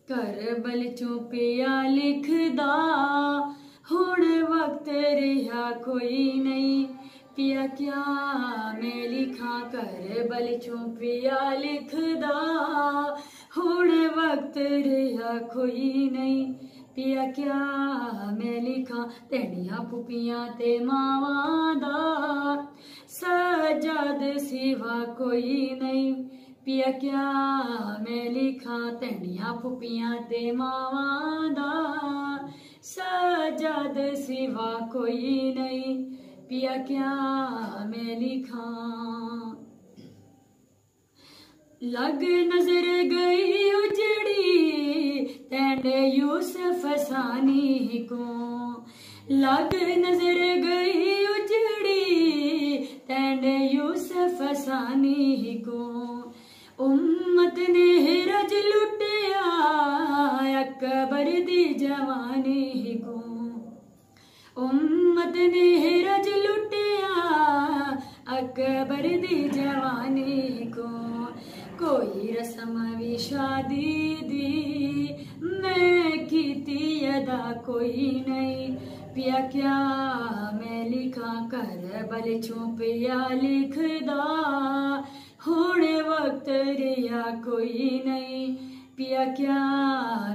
करबल चों पिया लिखदा हुण वक्त रिहा कोई नहीं पिया क्या मैं लिखा करबल चों पिया लिखदा हुण वक्त रिहा कोई नहीं पिया क्या मैं लिखा तेनिया पुपियां ते मावां दा सजाद सिवा कोई नहीं पिया क्या मैं लिखा तेनिया पुपियां ते मावां दा सजाद सिवा कोई नहीं पिया क्या मैं लिखा लग नजर गई उजड़ी तेंडे यूसुफ सानी को लग नजर गई उजड़ी तेंडे यूसुफ सानी को उम्मत ने रज लुटिया अकबर दी जवानी को उम्मत ने रज लुटिया अकबर दी जवानी को कोई रस्म भी शादी दी मैं कीती अदा कोई नहीं पिया क्या मैं लिखा करबल चों पिया लिखदा हुण वक्त रिहा कोई नहीं पिया क्या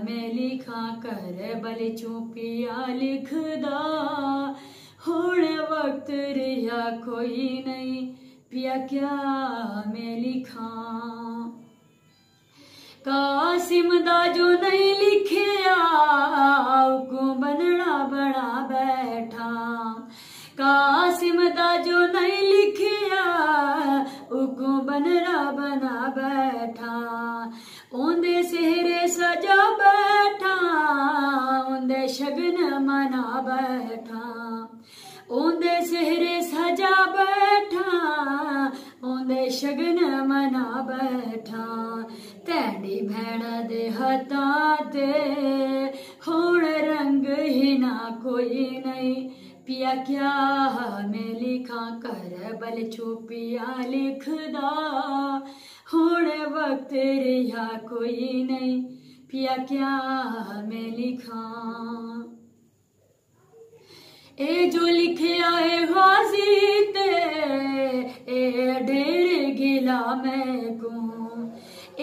मैं लिखा करबल चों पिया लिखदा हुण वक्त रिहा कोई नहीं पिया क्या मैं लिखा कासिम दा जो नहीं लिखिया उको बनना बना बैठा कासिम दा जो नहीं लिखिया उको बनना बना बैठा ओंदे सेहरे सजा बैठा ओंदे शगन मना बैठा ओंदे सेहरे सजा बैठा ओंदे शगन मना बैठा तेरी भैन दे हथा ते हुण रंग ही ना कोई नहीं पिया क्या मैं लिखा करबल चों पिया लिखदा हुण वक्त रिहा कोई नहीं पिया क्या मैं लिखा ए जो लिखिया है गाजी ते ए ढेर गिला मैं को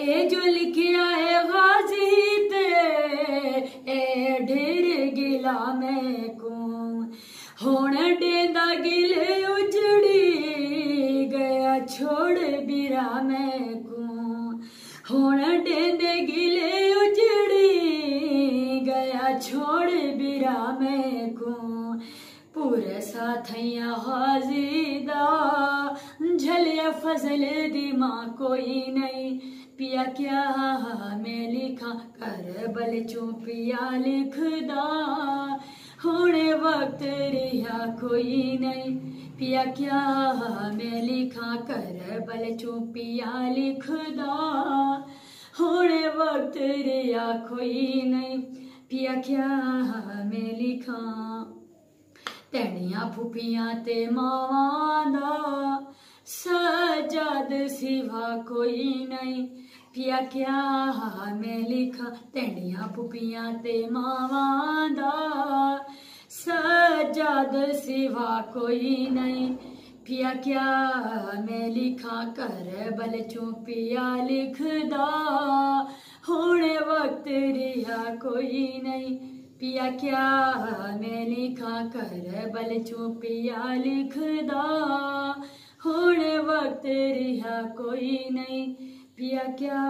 ए जो लिखिया है गाजी ते ए ढेर गिला मैं को हुण डेंदा गिल उजड़ी गया छोड़ बिरा मैं को हुण डेंदे गिले उजड़ी गया छोड़ बिरा मैं को पूरे साथिया हाजिदा झलिया फजल दी माँ कोई नहीं पिया क्या मैं लिखा करबल चों पिया लिखदा हुण वक्त रिहा कोई नहीं पिया क्या मैं लिखा करबल चों पिया लिखदा हुण वक्त रिहा कोई नहीं पिया क्या मैं लिखा तेनिया फुफियां ते मावां दा सजाद सिवा कोई नहीं पिया क्या मैं लिखा तेनिया फुफियां ते मावां दा सजाद सिवा कोई नहीं पिया क्या मैं लिखा करबल चों पिया लिखदा हुण वक्त रिहा कोई नहीं पिया क्या मैं लिखा करबल चों पिया लिखदा हुण वक्त रिहा कोई नहीं पिया क्या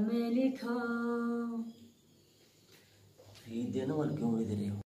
मैं लिखा दिन वाल क्यों इधर